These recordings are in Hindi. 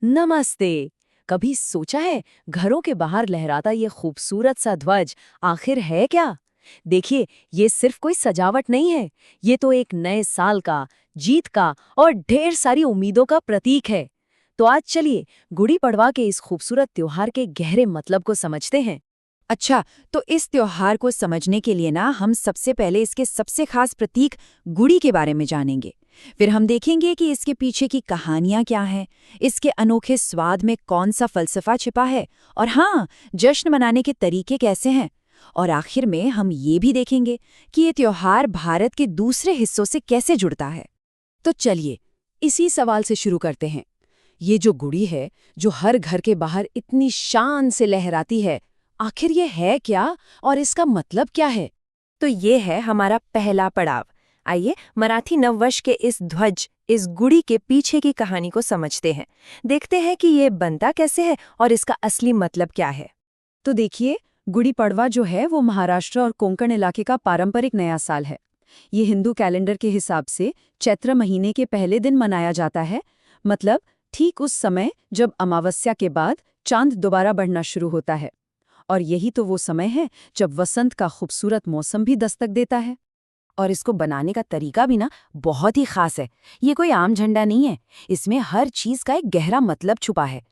नमस्ते। कभी सोचा है घरों के बाहर लहराता ये खूबसूरत सा ध्वज आखिर है क्या? देखिए, ये सिर्फ कोई सजावट नहीं है। ये तो एक नए साल का, जीत का और ढेर सारी उम्मीदों का प्रतीक है। तो आज चलिए गुड़ी पड़वा के इस खूबसूरत त्योहार के गहरे मतलब को समझते हैं। अच्छा, तो इस त्योहार को समझने के लिए ना हम सबसे पहले इसके सबसे खास प्रतीक गुड़ी के बारे में जानेंगे। फिर हम देखेंगे कि इसके पीछे की कहानियां क्या हैं, इसके अनोखे स्वाद में कौन सा फलसफा छिपा है और हाँ, जश्न मनाने के तरीके कैसे हैं। और आखिर में हम ये भी देखेंगे कि ये त्योहार भारत के दूसरे हिस्सों से कैसे जुड़ता है। तो चलिए इसी सवाल से शुरू करते हैं। ये जो गुड़ी है, जो हर घर के बाहर इतनी शान से लहराती है, आखिर ये है क्या और इसका मतलब क्या है? तो ये है हमारा पहला पड़ाव। आइए मराठी नववर्ष के इस ध्वज, इस गुड़ी के पीछे की कहानी को समझते हैं। देखते हैं कि ये बनता कैसे है और इसका असली मतलब क्या है। तो देखिए, गुड़ी पड़वा जो है वो महाराष्ट्र और कोंकण इलाके का पारंपरिक नया साल है। ये हिंदू कैलेंडर के हिसाब से चैत्र महीने के पहले दिन मनाया जाता है। मतलब ठीक उस समय जब अमावस्या के बाद चांद दोबारा बढ़ना शुरू होता है। और यही तो वो समय है जब वसंत का खूबसूरत मौसम भी दस्तक देता है। और इसको बनाने का तरीका भी ना बहुत ही खास है। ये कोई आम झंडा नहीं है, इसमें हर चीज का एक गहरा मतलब छुपा है।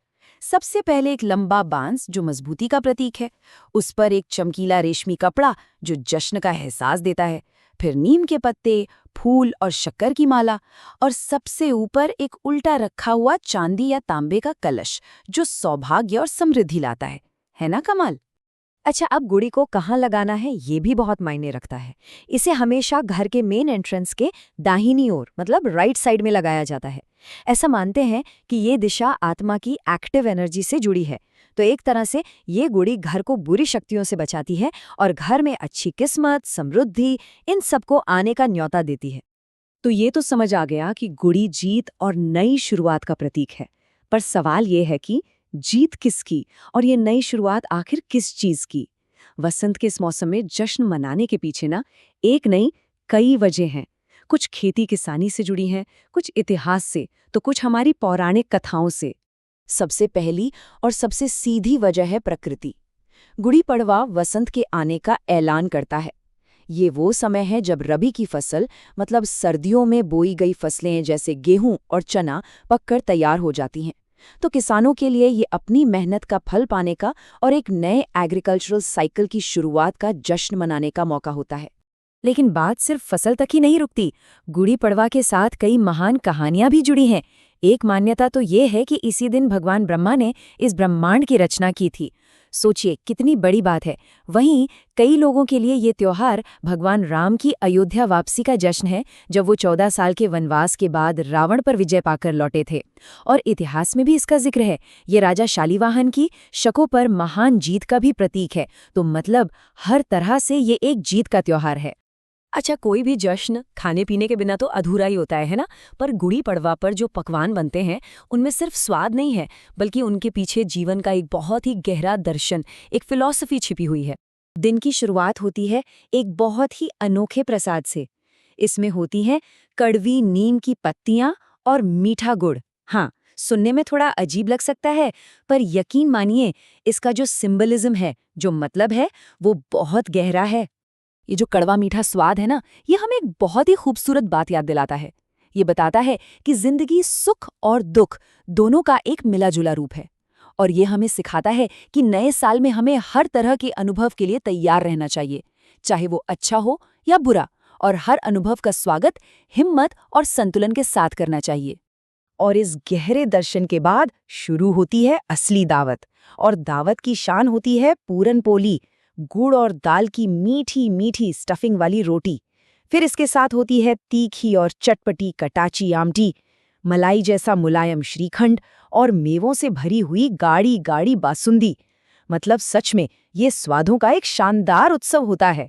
सबसे पहले एक लंबा बांस जो मजबूती का प्रतीक है, उस पर एक चमकीला रेशमी कपड़ा जो जश्न का एहसास देता है, फिर नीम के पत्ते, फूल और शक्कर की माला, और सबसे ऊपर एक उल्टा रखा हुआ चांदी या तांबे का कलश जो सौभाग्य और समृद्धि लाता है ना कमाल। अच्छा, अब गुड़ी को कहाँ लगाना है ये भी बहुत मायने रखता है। इसे हमेशा घर के मेन एंट्रेंस के दाहिनी ओर, मतलब राइट साइड में लगाया जाता है। ऐसा मानते हैं कि ये दिशा आत्मा की एक्टिव एनर्जी से जुड़ी है। तो एक तरह से ये गुड़ी घर को बुरी शक्तियों से बचाती है और घर में अच्छी किस्मत, समृद्धि, इन सबको आने का न्योता देती है। तो ये तो समझ आ गया कि गुड़ी जीत और नई शुरुआत का प्रतीक है। पर सवाल ये है कि जीत किसकी और ये नई शुरुआत आखिर किस चीज की? वसंत के इस मौसम में जश्न मनाने के पीछे ना एक नहीं, कई वजह हैं। कुछ खेती किसानी से जुड़ी हैं, कुछ इतिहास से, तो कुछ हमारी पौराणिक कथाओं से। सबसे पहली और सबसे सीधी वजह है प्रकृति। गुड़ी पड़वा वसंत के आने का ऐलान करता है। ये वो समय है जब रबी की फसल, मतलब सर्दियों में बोई गई फसलें जैसे गेहूं और चना, पककर तैयार हो जाती हैं। तो किसानों के लिए ये अपनी मेहनत का फल पाने का और एक नए एग्रीकल्चरल साइकिल की शुरुआत का जश्न मनाने का मौका होता है। लेकिन बात सिर्फ फसल तक ही नहीं रुकती। गुड़ी पड़वा के साथ कई महान कहानियां भी जुड़ी हैं। एक मान्यता तो ये है कि इसी दिन भगवान ब्रह्मा ने इस ब्रह्मांड की रचना की थी। सोचिए कितनी बड़ी बात है। वहीं कई लोगों के लिए ये त्योहार भगवान राम की अयोध्या वापसी का जश्न है, जब वो 14 साल के वनवास के बाद रावण पर विजय पाकर लौटे थे। और इतिहास में भी इसका जिक्र है। ये राजा शालीवाहन की शकों पर महान जीत का भी प्रतीक है। तो मतलब हर तरह से ये एक जीत का त्योहार है। अच्छा, कोई भी जश्न खाने पीने के बिना तो अधूरा ही होता है ना? पर गुड़ी पड़वा पर जो पकवान बनते हैं, उनमें सिर्फ स्वाद नहीं है, बल्कि उनके पीछे जीवन का एक बहुत ही गहरा दर्शन, एक फिलॉसफी छिपी हुई है। दिन की शुरुआत होती है एक बहुत ही अनोखे प्रसाद से। इसमें होती हैं कड़वी नीम की पत्तियां और मीठा गुड़। हाँ, सुनने में थोड़ा अजीब लग सकता है, पर यकीन मानिए इसका जो सिंबलिज्म है, जो मतलब है, वो बहुत गहरा है। ये जो कड़वा मीठा स्वाद है ना, ये हमें एक बहुत ही खूबसूरत बात याद दिलाता है। ये बताता है कि जिंदगी सुख और दुख दोनों का एक मिला जुला रूप है। और ये हमें सिखाता है कि नए साल में हमें हर तरह के अनुभव के लिए तैयार रहना चाहिए, चाहे वो अच्छा हो या बुरा, और हर अनुभव का स्वागत हिम्मत और संतुलन के साथ करना चाहिए। और इस गहरे दर्शन के बाद शुरू होती है असली दावत। और दावत की शान होती है पूरन पोली, गुड़ और दाल की मीठी मीठी स्टफिंग वाली रोटी। फिर इसके साथ होती है तीखी और चटपटी कटाची आमटी, मलाई जैसा मुलायम श्रीखंड और मेवों से भरी हुई गाढ़ी गाढ़ी बासुंदी। मतलब सच में ये स्वादों का एक शानदार उत्सव होता है।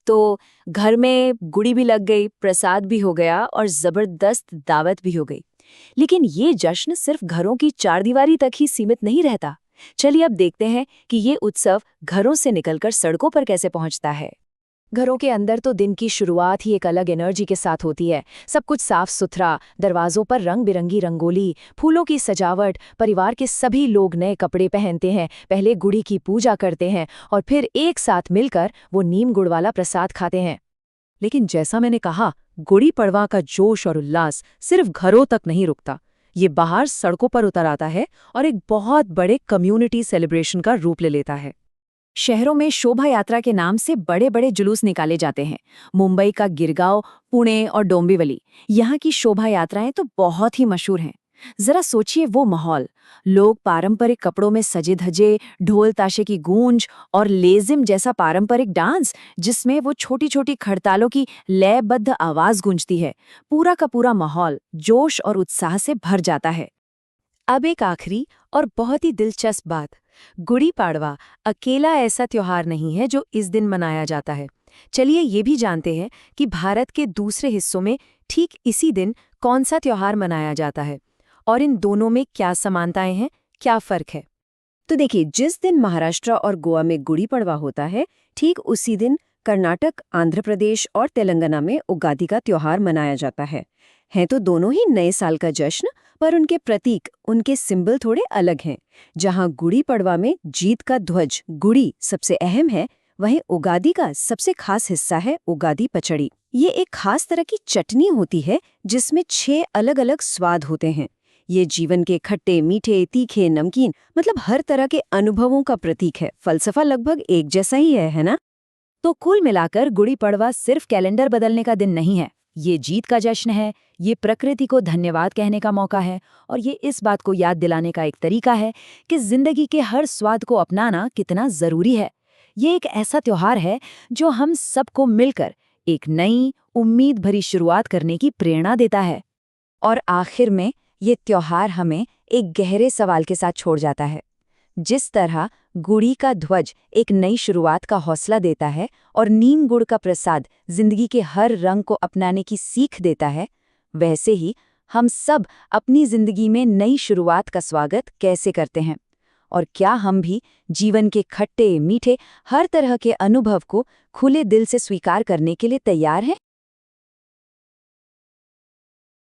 तो घर में गुड़ी भी लग गई, प्रसाद भी हो गया और जबरदस्त दावत भी हो गई। लेकिन ये जश्न सिर्फ घरों की चारदीवारी तक ही सीमित नहीं रहता। चलिए अब देखते हैं कि ये उत्सव घरों से निकलकर सड़कों पर कैसे पहुंचता है। घरों के अंदर तो दिन की शुरुआत ही एक अलग एनर्जी के साथ होती है। सब कुछ साफ सुथरा, दरवाजों पर रंग बिरंगी रंगोली, फूलों की सजावट, परिवार के सभी लोग नए कपड़े पहनते हैं, पहले गुड़ी की पूजा करते हैं और फिर एक साथ मिलकर वो नीम गुड़ वाला प्रसाद खाते हैं। लेकिन जैसा मैंने कहा, गुड़ी पड़वा का जोश और उल्लास सिर्फ घरों तक नहीं रुकता। ये बाहर सड़कों पर उतर आता है और एक बहुत बड़े कम्युनिटी सेलिब्रेशन का रूप ले लेता है। शहरों में शोभा यात्रा के नाम से बड़े बड़े जुलूस निकाले जाते हैं। मुंबई का गिरगांव, पुणे और डोंबिवली, यहाँ की शोभा यात्राएं तो बहुत ही मशहूर हैं। जरा सोचिए वो माहौल, लोग पारंपरिक कपड़ों में सजे धजे, ढोल ताशे की गूंज और लेजिम जैसा पारंपरिक डांस जिसमें वो छोटी छोटी खड़तालों की लयबद्ध आवाज गूंजती है। पूरा का पूरा माहौल जोश और उत्साह से भर जाता है। अब एक आखिरी और बहुत ही दिलचस्प बात, गुड़ी पाड़वा अकेला ऐसा त्योहार नहीं है जो इस दिन मनाया जाता है। चलिए ये भी जानते हैं कि भारत के दूसरे हिस्सों में ठीक इसी दिन कौन सा त्योहार मनाया जाता है और इन दोनों में क्या समानताएं हैं, क्या फर्क है। तो देखिए, जिस दिन महाराष्ट्र और गोवा में गुड़ी पड़वा होता है, ठीक उसी दिन कर्नाटक, आंध्र प्रदेश और तेलंगाना में उगादि का त्योहार मनाया जाता है। हैं तो दोनों ही नए साल का जश्न, पर उनके प्रतीक, उनके सिंबल थोड़े अलग हैं। जहां गुड़ी पड़वा में जीत का ध्वज गुड़ी सबसे अहम है, वहीं उगादि का सबसे खास हिस्सा है उगादि पचड़ी। ये एक खास तरह की चटनी होती है जिसमें 6 अलग अलग स्वाद होते हैं। ये जीवन के खट्टे, मीठे, तीखे, नमकीन, मतलब हर तरह के अनुभवों का प्रतीक है। फलसफा लगभग एक जैसा ही है ना? तो कुल मिलाकर गुड़ी पड़वा सिर्फ कैलेंडर बदलने का दिन नहीं है, ये जीत का जश्न है, ये प्रकृति को धन्यवाद कहने का मौका है और ये इस बात को याद दिलाने का एक तरीका है कि जिंदगी के हर स्वाद को अपनाना कितना जरूरी है। ये एक ऐसा त्योहार है जो हम सबको मिलकर एक नई, उम्मीद भरी शुरुआत करने की प्रेरणा देता है। और आखिर में ये त्योहार हमें एक गहरे सवाल के साथ छोड़ जाता है। जिस तरह गुड़ी का ध्वज एक नई शुरुआत का हौसला देता है और नीम गुड़ का प्रसाद जिंदगी के हर रंग को अपनाने की सीख देता है, वैसे ही हम सब अपनी जिंदगी में नई शुरुआत का स्वागत कैसे करते हैं? और क्या हम भी जीवन के खट्टे, मीठे, हर तरह के अनुभव को खुले दिल से स्वीकार करने के लिए तैयार हैं?